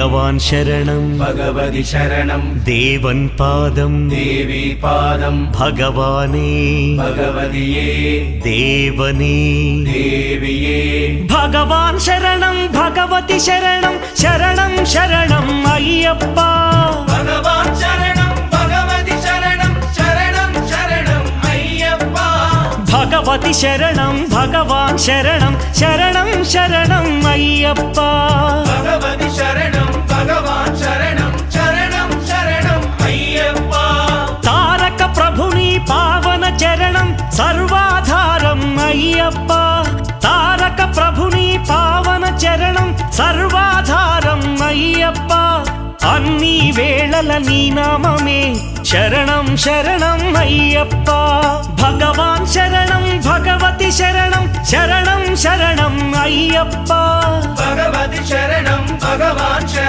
भगवान् शरणं भगवति शरणं देवन् पादं देवी पादं भगवाने भगवदिये देवने देविये भगवान् शरणं भगवति शरणं शरणं शरणं अय्यप्पा भगवान् शरणं भगवति शरणं शरणं शरणं अय्यप्पा भगवति शरणं भगवान् शरणं शरणं शरणं अय्यप्पा भगवति शरणं भगवान् शरणं शरणं शरणं अय्यप्पा तारक प्रभुनि पावन चरणं सर्वाधारं अय्यप्पा तारक प्रभुनि पावन चरणं सर्वाधारं अय्यप्पा अन्नी वेळల నీ నామమే శరణం శరణం అయ్యప్ప భగవాన్ శరణం భగవతి శరణం శరణం శరణం అయ్యప్ప भगवति शरणं भगवान् शरणं